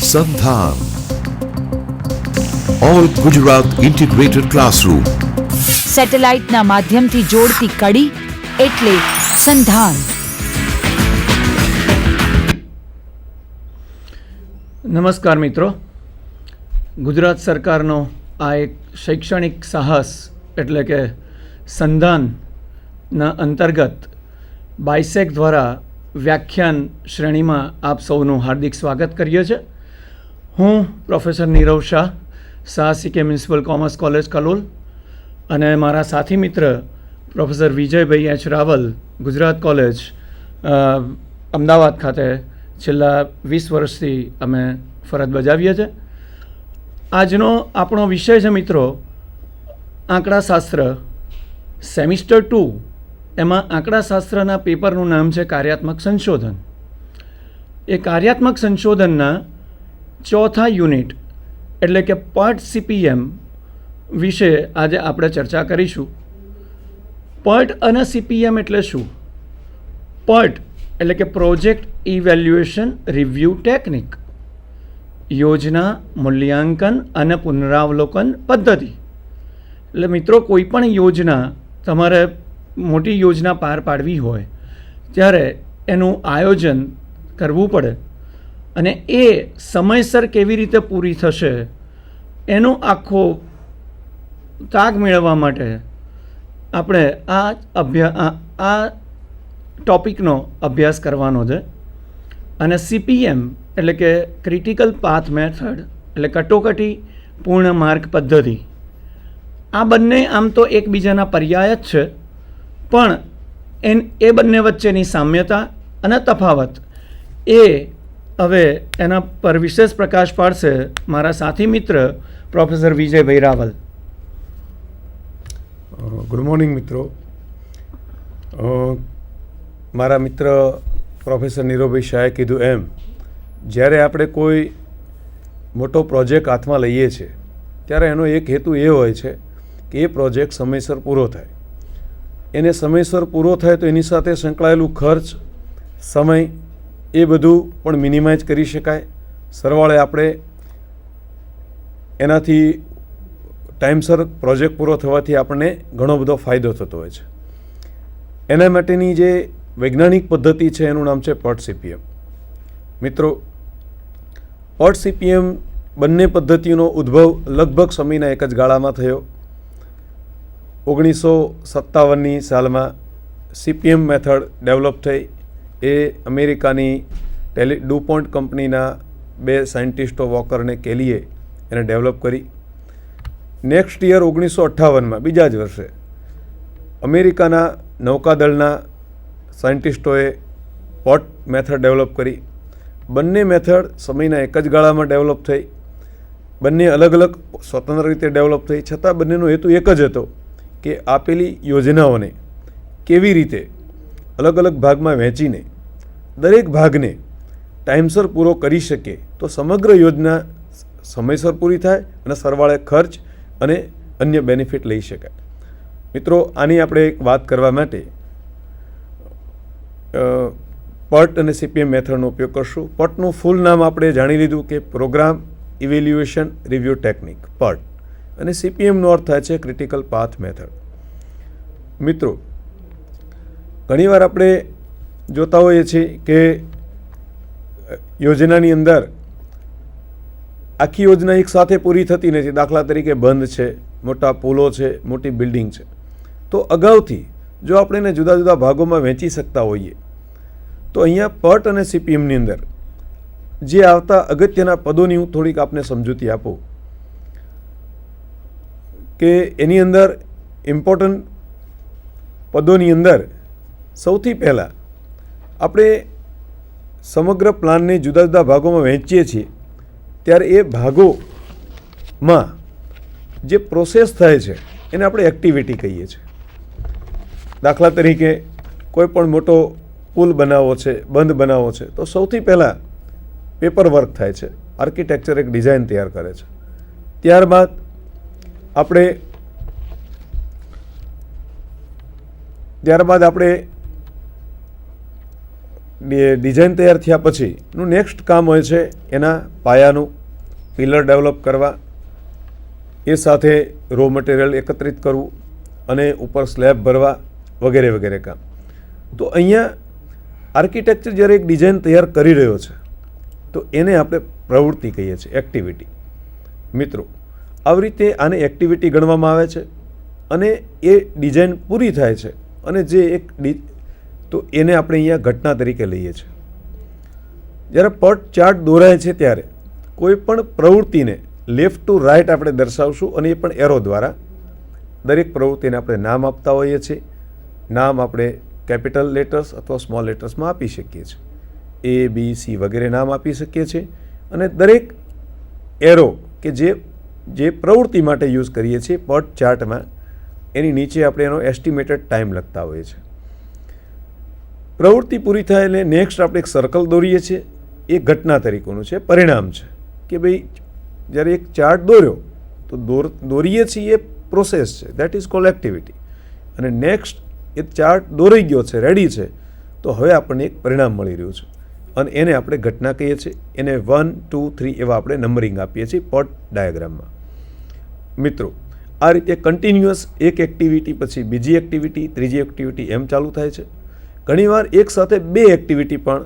સંધાન all Gujarat integrated classroom. સેટેલાઇટના માધ્યમથી જોડતી કડી એટલે સંધાન. નમસ્કાર મિત્રો, ગુજરાત સરકારનો આ એક શૈક્ષણિક સાહસ એટલે કે સંધાનના અંતર્ગત બાયસેક દ્વારા વ્યાખ્યાન શ્રેણીમાં આપ સૌનું હાર્દિક સ્વાગત કરીએ છીએ. હું પ્રોફેસર નીરવ શાહ, સાહસિકે મ્યુનિસિપલ કોમર્સ કોલેજ કલોલ, અને મારા સાથી મિત્ર professor Vijaybhai H Raval, Gujarat college Ahmedabad ખાતે છેલ્લા 20 વર્ષથી અમે ફરજ બજાવીએ છીએ. આજનો આપણો વિષય છે મિત્રો આંકડાશાસ્ત્ર સેમિસ્ટર 2. એમાં આંકડાશાસ્ત્રના પેપરનું નામ છે કાર્યાત્મક સંશોધન. એ કાર્યાત્મક સંશોધનના ચોથા યુનિટ એટલે કે પર્ટ CPM વિશે આજે આપણે ચર્ચા કરીશું. પર્ટ અને CPM એટલે શું? પર્ટ એટલે કે પ્રોજેક્ટ ઇવેલ્યુએશન રિવ્યૂ ટેકનિક, યોજના મૂલ્યાંકન અને પુનરાવલોકન પદ્ધતિ. એટલે મિત્રો, કોઈ પણ યોજના, તમારે મોટી યોજના પાર પાડવી હોય ત્યારે એનું આયોજન કરવું પડે અને એ સમયસર કેવી રીતે પૂરી થશે એનો આખો તાગ મેળવવા માટે આપણે આ ટૉપિકનો અભ્યાસ કરવાનો છે. અને CPM એટલે કે ક્રિટિકલ પાથ મેથડ એટલે કટોકટી પૂર્ણ માર્ગ પદ્ધતિ. આ બંને આમ તો એકબીજાના પર્યાય જ છે, પણ એ બંને વચ્ચેની સામ્યતા અને તફાવત એ હવે એના પર વિશેષ પ્રકાશ પાડશે મારા સાથી મિત્ર professor Vijaybhai Raval. Good morning મિત્રો. મારા મિત્ર પ્રોફેસર નીરવભાઈ શાહે કીધું એમ, જ્યારે આપણે કોઈ મોટો પ્રોજેક્ટ હાથમાં લઈએ છીએ ત્યારે એનો એક હેતુ એ હોય છે કે એ પ્રોજેક્ટ સમયસર પૂરો થાય. એને સમયસર પૂરો થાય તો એની સાથે સંકળાયેલું ખર્ચ, સમય એ બધું પણ મિનિમાઇઝ કરી શકાય. સરવાળે આપણે એનાથી ટાઈમસર પ્રોજેક્ટ પૂરો થવાથી આપણને ઘણો બધો ફાયદો થતો હોય છે. એના માટેની જે વૈજ્ઞાનિક પદ્ધતિ છે એનું નામ છે પર્ટ CPM. મિત્રો, પર્ટ CPM બંને પદ્ધતિનો ઉદ્ભવ લગભગ સમયના એક જ ગાળામાં થયો. 1957ની સાલમાં CPM મેથડ ડેવલપ થઈ. એ અમેરિકાની ડુપોન્ટ કંપનીના 2 સાયન્ટિસ્ટો વોકર અને કેલીએ એને ડેવલપ કરી. નેક્સ્ટ યર 1958માં બીજા જ વર્ષે અમેરિકાના નૌકાદળના સાયન્ટિસ્ટોએ પર્ટ મેથડ ડેવલપ કરી. બંને મેથડ સમયના એક જ ગાળામાં ડેવલપ થઈ. બંને અલગ અલગ સ્વતંત્ર રીતે ડેવલપ થઈ, છતાં બંનેનો હેતુ એક જ હતો કે આપેલી યોજનાઓને કેવી રીતે અલગ અલગ ભાગમાં વહેંચીને દરેક ભાગને ટાઈમસર પૂરો કરી શકે તો સમગ્ર યોજના સમયસર પૂરી થાય અને સરવાળે ખર્ચ અને અન્ય બેનિફિટ લઈ શકાય. મિત્રો, આની આપણે એક વાત કરવા માટે પર્ટ અને CPM મેથડનો ઉપયોગ કરશું. પર્ટનું ફૂલ નામ આપણે જાણી લીધું કે પ્રોગ્રામ ઇવેલ્યુએશન રિવ્યૂ ટેકનિક, પર્ટ, અને CPMનો અર્થ થાય છે ક્રિટિકલ પાથ મેથડ. મિત્રો, ઘણીવાર આપણે જોતા હોઈએ છીએ કે યોજનાની અંદર આખી યોજના એક સાથે પૂરી થતી નથી. દાખલા તરીકે બંધ છે, મોટા પુલો છે, મોટી બિલ્ડિંગ છે, તો અગાઉથી જો આપણે એને જુદા જુદા ભાગોમાં વહેંચી શકતા હોઈએ તો અહીંયા પર્ટ અને CPMની અંદર જે આવતા અગત્યના પદોની હું થોડીક આપને સમજૂતી આપું કે એની અંદર ઇમ્પોર્ટન્ટ પદોની અંદર સૌથી પહેલાં આપણે સમગ્ર પ્લાનને જુદા જુદા ભાગોમાં વહેંચીએ છીએ ત્યારે એ ભાગોમાં જે પ્રોસેસ થાય છે એને આપણે એક્ટિવિટી કહીએ છીએ. દાખલા તરીકે કોઈ પણ મોટો પુલ બનાવવો છે, બંધ બનાવવો છે, તો સૌથી પહેલાં પેપર વર્ક થાય છે. આર્કિટેક્ચર એક ડિઝાઇન તૈયાર કરે છે. ત્યારબાદ આપણે ડિઝાઇન તૈયાર થયા પછીનું નેક્સ્ટ કામ હોય છે એના પાયાનું પિલર ડેવલપ કરવા, એ સાથે રો મટીરિયલ એકત્રિત કરવું અને ઉપર સ્લેબ ભરવા વગેરે વગેરે કામ. તો અહીંયા આર્કિટેક્ચર જ્યારે એક ડિઝાઇન તૈયાર કરી રહ્યો છે તો એને આપણે પ્રવૃત્તિ કહીએ છીએ, એક્ટિવિટી. મિત્રો, આવી રીતે આને એક્ટિવિટી ગણવામાં આવે છે અને એ ડિઝાઇન પૂરી થાય છે અને જે એક તો એને આપણે અહીંયા ઘટના તરીકે લઈએ છીએ. જ્યારે પટ ચાર્ટ દોરાય છે ત્યારે કોઈ પણ પ્રવૃત્તિને લેફ્ટ ટુ રાઇટ આપણે દર્શાવશું અને એ પણ એરો દ્વારા. દરેક પ્રવૃત્તિને આપણે નામ આપતા હોઈએ છીએ. નામ આપણે કેપિટલ લેટર્સ અથવા સ્મોલ લેટર્સમાં આપી શકીએ છીએ. A, B, C વગેરે નામ આપી શકીએ છીએ અને દરેક એરો કે જે પ્રવૃત્તિ માટે યુઝ કરીએ છીએ પટ ચાર્ટમાં, એની નીચે આપણે એનો એસ્ટિમેટેડ ટાઈમ લખતા હોઈએ છીએ. પ્રવૃત્તિ પૂરી થાય એટલે નેક્સ્ટ આપણે એક સર્કલ દોરીએ છીએ. એ ઘટના તરીકેનું છે, પરિણામ છે કે ભાઈ જ્યારે એક ચાર્ટ દોર્યો તો દોરીએ છીએ એ પ્રોસેસ છે, દેટ ઇઝ કોલ્ડ એક્ટિવિટી. અને નેક્સ્ટ એ ચાર્ટ દોરાઈ ગયો છે, રેડી છે, તો હવે આપણને એક પરિણામ મળી રહ્યું છે અને એને આપણે ઘટના કહીએ છીએ. એને 1, 2, 3 એવા આપણે નંબરિંગ આપીએ છીએ પટ ડાયાગ્રામમાં. મિત્રો, આ રીતે કન્ટિન્યુઅસ એક એક્ટિવિટી પછી બીજી એક્ટિવિટી, ત્રીજી એક્ટિવિટી એમ ચાલુ થાય છે. ઘણીવાર એક સાથે બે એક્ટિવિટી પણ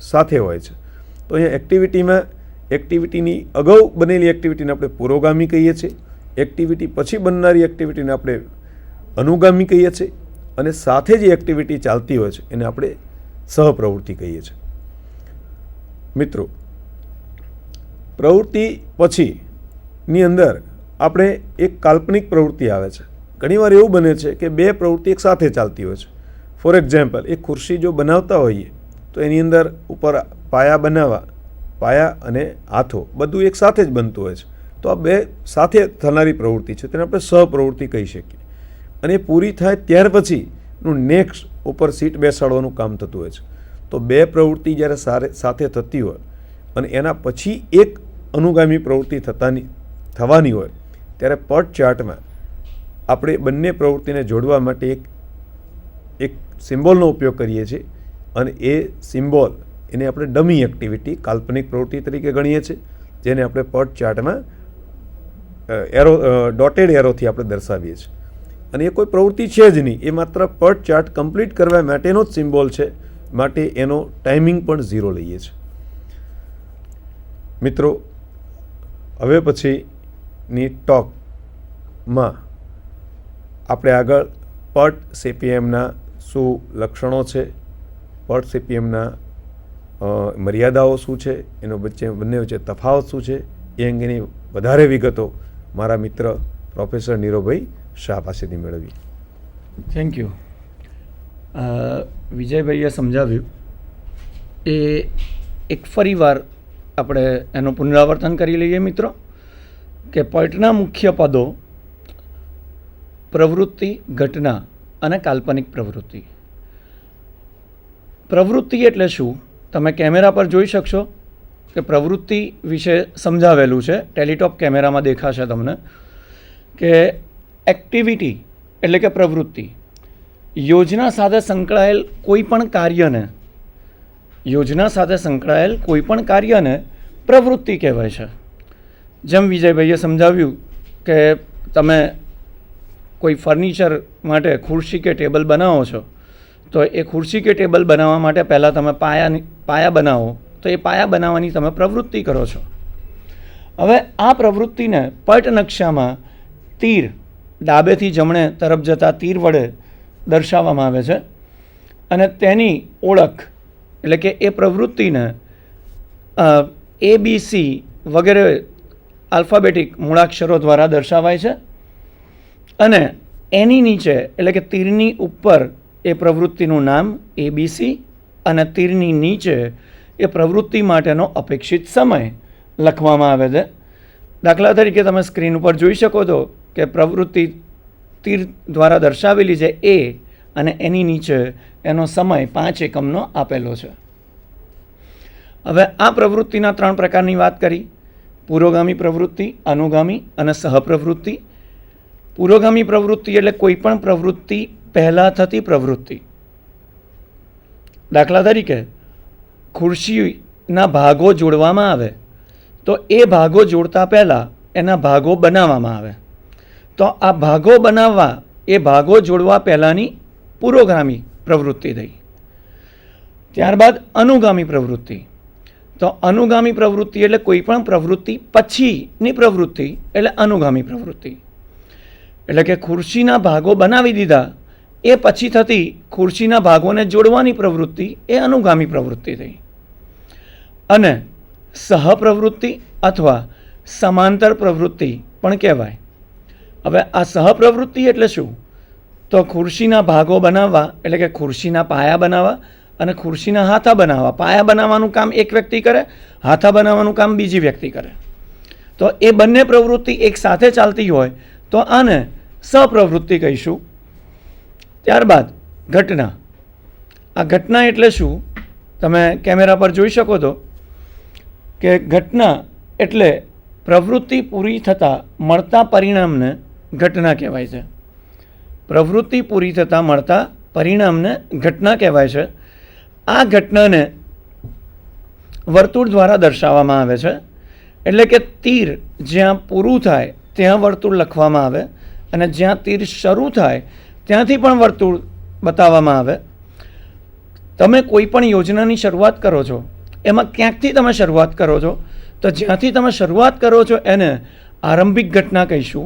સાથે હોય છે. તો અહીંયા એક્ટિવિટીની અગાઉ બનેલી એક્ટિવિટીને આપણે પુરોગામી કહીએ છીએ, એક્ટિવિટી પછી બનનારી એક્ટિવિટીને આપણે અનુગામી કહીએ છીએ અને સાથે જે એક્ટિવિટી ચાલતી હોય છે એને આપણે સહપ્રવૃત્તિ કહીએ છીએ. મિત્રો, પ્રવૃત્તિ પછીની અંદર આપણે એક કાલ્પનિક પ્રવૃત્તિ આવે છે. ઘણીવાર એવું બને છે કે બે પ્રવૃત્તિ એક સાથે ચાલતી હોય છે. ફોર એક્ઝામ્પલ, એક ખુરશી જો બનાવતા હોઈએ તો એની અંદર ઉપર પાયા બનાવવા, પાયા અને હાથો બધું એક સાથે જ બનતું હોય છે. તો આ બે સાથે થનારી પ્રવૃત્તિ છે, તેને આપણે સહપ્રવૃત્તિ કહી શકીએ. અને એ પૂરી થાય ત્યાર પછીનું નેક્સ્ટ ઉપર સીટ બેસાડવાનું કામ થતું હોય છે. તો બે પ્રવૃત્તિ જ્યારે સાથે થતી હોય અને એના પછી એક અનુગામી પ્રવૃત્તિ થવાની હોય ત્યારે પટ ચાર્ટમાં આપણે બંને પ્રવૃત્તિને જોડવા માટે એક સિમ્બોલનો ઉપયોગ કરીએ છીએ અને એ સિમ્બોલ એને આપણે ડમી એક્ટિવિટી, કાલ્પનિક પ્રવૃત્તિ તરીકે ગણીએ છીએ, જેને આપણે પટ ચાર્ટમાં ડોટેડ એરોથી આપણે દર્શાવીએ છીએ. અને એ કોઈ પ્રવૃત્તિ છે જ નહીં, એ માત્ર પટ ચાર્ટ કમ્પ્લીટ કરવા માટેનો જ સિમ્બોલ છે, માટે એનો ટાઈમિંગ પણ 0 લઈએ છીએ. મિત્રો, હવે પછીની ટોકમાં આપણે આગળ પટ CPMના શું લક્ષણો છે, પટ CPMના મર્યાદાઓ શું છે, એનો બંને વચ્ચે તફાવત શું છે, એ અંગેની વધારે વિગતો મારા મિત્ર પ્રોફેસર નીરવભાઈ શાહ પાસેથી મેળવી. Thank you. વિજયભાઈએ સમજાવ્યું એ એક ફરી વાર આપણે એનું પુનરાવર્તન કરી લઈએ મિત્રો, કે પટના મુખ્ય પદો પ્રવૃત્તિ, ઘટના અને કાલ્પનિક પ્રવૃત્તિ. પ્રવૃત્તિ એટલે શું? તમે કેમેરા પર જોઈ શકશો કે પ્રવૃત્તિ વિશે સમજાવેલું છે, ટેલિટોપ કેમેરામાં દેખાશે તમને, કે એક્ટિવિટી એટલે કે પ્રવૃત્તિ યોજના સાથે સંકળાયેલ કોઈ પણ કાર્યને પ્રવૃત્તિ કહેવાય છે. જેમ વિજયભાઈએ સમજાવ્યું કે તમે કોઈ ફર્નિચર માટે ખુરશી કે ટેબલ બનાવો છો, તો એ ખુરશી કે ટેબલ બનાવવા માટે પહેલાં તમે પાયા બનાવો, તો એ પાયા બનાવવાની તમે પ્રવૃત્તિ કરો છો. હવે આ પ્રવૃત્તિને પટ નકશામાં તીર, ડાબેથી જમણે તરફ જતા તીર વડે દર્શાવવામાં આવે છે અને તેની ઓળખ એટલે કે એ પ્રવૃત્તિને ABC વગેરે આલ્ફાબેટિક મૂળાક્ષરો દ્વારા દર્શાવાય છે અને એની નીચે એટલે કે તીરની ઉપર એ પ્રવૃત્તિનું નામ ABC અને તીરની નીચે એ પ્રવૃત્તિ માટેનો અપેક્ષિત સમય લખવામાં આવે છે. દાખલા તરીકે તમે સ્ક્રીન ઉપર જોઈ શકો છો કે પ્રવૃત્તિ તીર દ્વારા દર્શાવેલી છે એ, અને એની નીચે એનો સમય 5 એકમનો આપેલો છે. હવે આ પ્રવૃત્તિના 3 પ્રકારની વાત કરી: પુરોગામી પ્રવૃત્તિ, અનુગામી અને સહપ્રવૃત્તિ. પુરોગામી પ્રવૃત્તિ એટલે કોઈ પણ પ્રવૃત્તિ પહેલાં થતી પ્રવૃત્તિ. દાખલા તરીકે ખુરશીના ભાગો જોડવામાં આવે તો એ ભાગો જોડતા પહેલાં એના ભાગો બનાવવામાં આવે. તો આ ભાગો બનાવવા એ ભાગો જોડવા પહેલાંની પુરોગામી પ્રવૃત્તિ થઈ. ત્યારબાદ અનુગામી પ્રવૃત્તિ. તો અનુગામી પ્રવૃત્તિ એટલે કોઈ પણ પ્રવૃત્તિ પછીની પ્રવૃત્તિ એટલે અનુગામી પ્રવૃત્તિ. એટલે કે ખુરશીના ભાગો બનાવી દીધા એ પછી થતી ખુરશીના ભાગોને જોડવાની પ્રવૃત્તિ એ અનુગામી પ્રવૃત્તિ થઈ. અને સહપ્રવૃત્તિ અથવા સમાંતર પ્રવૃત્તિ પણ કહેવાય. હવે આ સહપ્રવૃત્તિ એટલે શું? તો ખુરશીના ભાગો બનાવવા એટલે કે ખુરશીના પાયા બનાવવા અને ખુરશીના હાથા બનાવવા. પાયા બનાવવાનું કામ એક વ્યક્તિ કરે, હાથા બનાવવાનું કામ બીજી વ્યક્તિ કરે. તો એ બંને પ્રવૃત્તિ એક સાથે ચાલતી હોય તો આને સહપ્રવૃત્તિ કહીશું. ત્યારબાદ ઘટના. આ ઘટના એટલે શું? તમે કેમેરા પર જોઈ શકો છો કે ઘટના એટલે પ્રવૃત્તિ પૂરી થતાં મળતા પરિણામને ઘટના કહેવાય છે. પ્રવૃત્તિ પૂરી થતાં મળતા પરિણામને ઘટના કહેવાય છે. આ ઘટનાને વર્તુળ દ્વારા દર્શાવવામાં આવે છે. એટલે કે તીર જ્યાં પૂરું થાય ત્યાં વર્તુળ લખવામાં આવે અને જ્યાં તીર શરૂ થાય ત્યાંથી પણ વર્તુળ બતાવવામાં આવે. તમે કોઈ પણ યોજનાની શરૂઆત કરો છો એમાં ક્યાંકથી તમે શરૂઆત કરો છો તો જ્યાંથી તમે શરૂઆત કરો છો એને આરંભિક ઘટના કહીશું.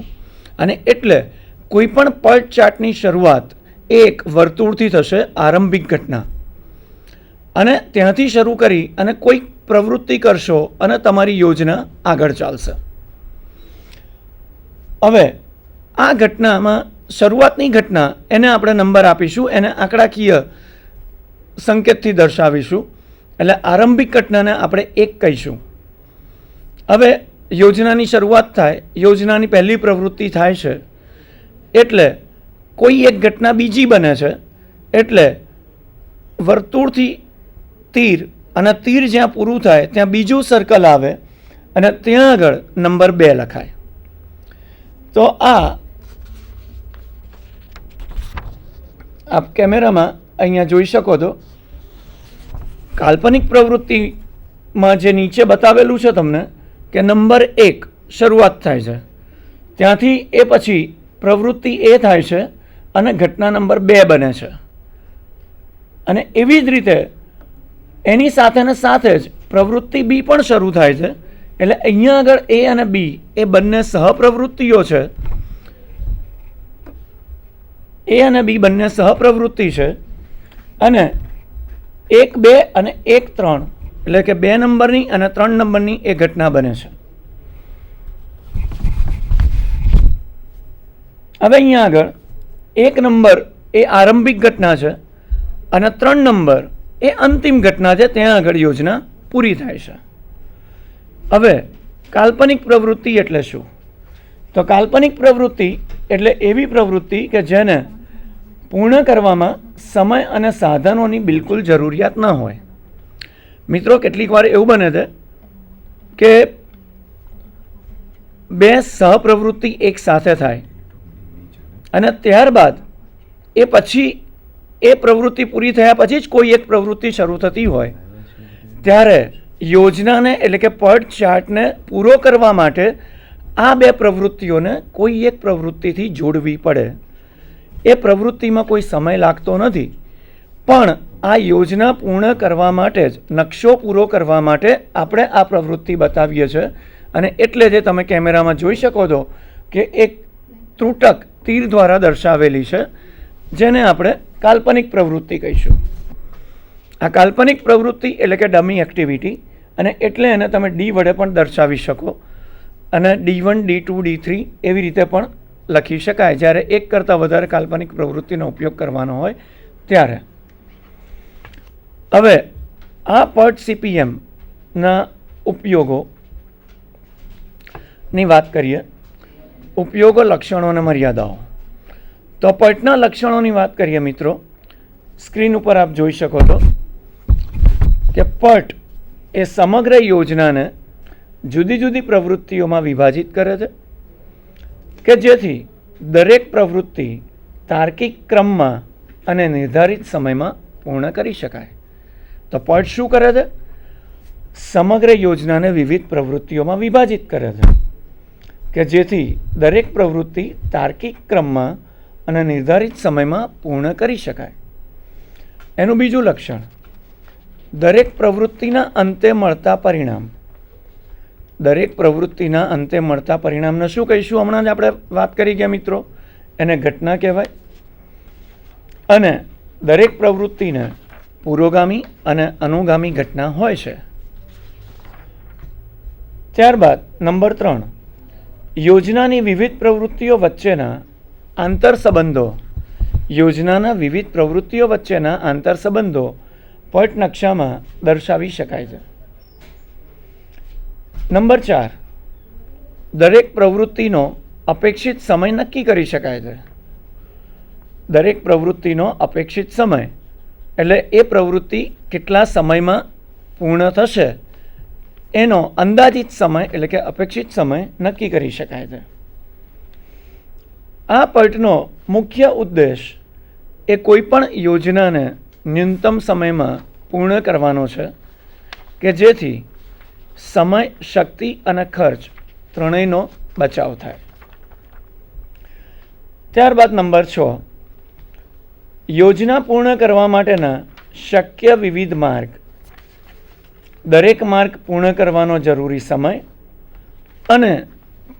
અને એટલે કોઈ પણ પર્ટ ચાર્ટની શરૂઆત એક વર્તુળથી થશે, આરંભિક ઘટના. અને ત્યાંથી શરૂ કરી અને કોઈક પ્રવૃત્તિ કરશો અને તમારી યોજના આગળ ચાલશે. હવે આ ઘટનામાં શરૂઆતની ઘટના એને આપણે નંબર આપીશું, એને આંકડાકીય સંકેતથી દર્શાવીશું. એટલે આરંભિક ઘટનાને આપણે 1 કહીશું. હવે યોજનાની શરૂઆત થાય, યોજનાની પહેલી પ્રવૃત્તિ થાય છે એટલે કોઈ એક ઘટના બીજી બને છે. એટલે વર્તુળથી તીર અને તીર જ્યાં પૂરું થાય ત્યાં બીજું સર્કલ આવે અને ત્યાં આગળ નંબર 2 લખાય. તો આપ કેમેરામાં અહીંયા જોઈ શકો છો. કાલ્પનિક પ્રવૃત્તિમાં જે નીચે બતાવેલું છે તમને કે નંબર 1 શરૂઆત થાય છે, ત્યાંથી એ પછી પ્રવૃત્તિ એ થાય છે અને ઘટના નંબર 2 બને છે. અને એવી જ રીતે એની સાથે ને સાથે જ પ્રવૃત્તિ બી પણ શરૂ થાય છે. એટલે અહીંયા આગળ એ અને બી એ બંને સહપ્રવૃત્તિઓ છે. એ અને બી બંને સહપ્રવૃત્તિ છે. અને 1, 2 અને 1, 3 એટલે કે 2 નંબરની અને 3 નંબરની એ ઘટના બને છે. હવે અહીંયા આગળ 1 નંબર એ આરંભિક ઘટના છે અને 3 નંબર એ અંતિમ ઘટના છે, ત્યાં આગળ યોજના પૂરી થાય છે. હવે કાલ્પનિક પ્રવૃત્તિ એટલે શું? તો કાલ્પનિક પ્રવૃત્તિ એટલે એવી પ્રવૃત્તિ કે જેને પૂર્ણ કરવામાં સમય અને સાધનોની બિલકુલ જરૂરિયાત ન હોય. મિત્રો, કેટલીક વાર એવું બને છે કે 2 સહપ્રવૃત્તિ એક સાથે થાય અને ત્યારબાદ એ પછી એ પ્રવૃત્તિ પૂરી થયા પછી જ કોઈ એક પ્રવૃત્તિ શરૂ થતી હોય ત્યારે યોજનાને એટલે કે પર્ટ ચાર્ટને પૂરો કરવા માટે આ 2 પ્રવૃત્તિઓને કોઈ એક પ્રવૃત્તિથી જોડવી પડે. એ પ્રવૃત્તિમાં કોઈ સમય લાગતો નથી, પણ આ યોજના પૂર્ણ કરવા માટે જ, નકશો પૂરો કરવા માટે આપણે આ પ્રવૃત્તિ બતાવીએ છીએ. અને એટલે જે તમે કેમેરામાં જોઈ શકો છો કે એક ત્રુટક તીર દ્વારા દર્શાવેલી છે, જેને આપણે કાલ્પનિક પ્રવૃત્તિ કહીશું. આ કાલ્પનિક પ્રવૃત્તિ એટલે કે ડમી એક્ટિવિટી, અને એટલે એને તમે ડી વડે પણ દર્શાવી શકો અને D1, D2, D3 એવી રીતે પણ લખી શકાય જ્યારે એક કરતાં વધારે કાલ્પનિક પ્રવૃત્તિનો ઉપયોગ કરવાનો હોય ત્યારે. હવે આ પર્ટ CPMના ઉપયોગોની વાત કરીએ. ઉપયોગો, લક્ષણો અને મર્યાદાઓ. તો પર્ટના લક્ષણોની વાત કરીએ મિત્રો, સ્ક્રીન ઉપર આપ જોઈ શકો છો કે પર્ટ એ સમગ્ર યોજનાને જુદી જુદી પ્રવૃત્તિઓમાં વિભાજિત કરે છે કે જેથી દરેક પ્રવૃત્તિ તાર્કિક ક્રમમાં અને નિર્ધારિત સમયમાં પૂર્ણ કરી શકાય. તો પટ શું કરે છે? સમગ્ર યોજનાને વિવિધ પ્રવૃત્તિઓમાં વિભાજિત કરે છે કે જેથી દરેક પ્રવૃત્તિ તાર્કિક ક્રમમાં અને નિર્ધારિત સમયમાં પૂર્ણ કરી શકાય. એનું બીજું લક્ષણ, દરેક પ્રવૃત્તિના અંતે મળતા પરિણામ. દરેક પ્રવૃત્તિના અંતે મળતા પરિણામને શું કહીશું? હમણાં જ આપણે વાત કરી ગયા મિત્રો, એને ઘટના કહેવાય. અને દરેક પ્રવૃત્તિને પુરોગામી અને અનુગામી ઘટના હોય છે. ત્યારબાદ નંબર 3, યોજનાની વિવિધ પ્રવૃત્તિઓ વચ્ચેના આંતરસંબંધો. યોજનાના વિવિધ પ્રવૃત્તિઓ વચ્ચેના આંતરસંબંધો પટ નકશામાં દર્શાવી શકાય છે. નંબર 4, દરેક પ્રવૃત્તિનો અપેક્ષિત સમય નક્કી કરી શકાય છે. દરેક પ્રવૃત્તિનો અપેક્ષિત સમય એટલે એ પ્રવૃત્તિ કેટલા સમયમાં પૂર્ણ થશે એનો અંદાજિત સમય એટલે કે અપેક્ષિત સમય નક્કી કરી શકાય છે. આ પટનો મુખ્ય ઉદ્દેશ એ કોઈપણ યોજનાને ન્યૂનતમ સમયમાં પૂર્ણ કરવાનો છે કે જેથી સમય, શક્તિ અને ખર્ચ ત્રણેયનો બચાવ થાય. ત્યારબાદ નંબર 6, યોજના પૂર્ણ કરવા માટેના શક્ય વિવિધ માર્ગ. દરેક માર્ગ પૂર્ણ કરવાનો જરૂરી સમય અને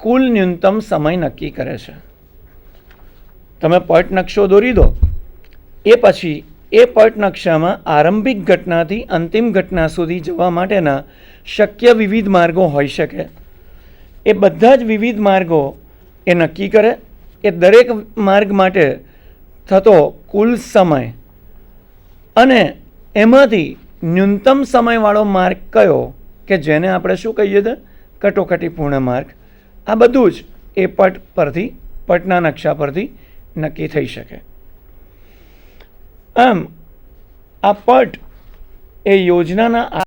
કુલ ન્યૂનતમ સમય નક્કી કરે છે. તમે પટ નકશો દોરી દો, એ પછી એ પટ નકશામાં આરંભિક ઘટનાથી અંતિમ ઘટના સુધી જવા માટેના શક્ય વિવિધ માર્ગો હોઈ શકે. એ બધા જ વિવિધ માર્ગો એ નક્કી કરે. એ દરેક માર્ગ માટે થતો કુલ સમય અને એમાંથી ન્યૂનતમ સમયવાળો માર્ગ કયો કે જેને આપણે શું કહીએ છીએ? કટોકટીપૂર્ણ માર્ગ. આ બધું જ એ પટ પરથી, પટના નકશા પરથી નક્કી થઈ શકે. આમ આ પટ એ યોજનાના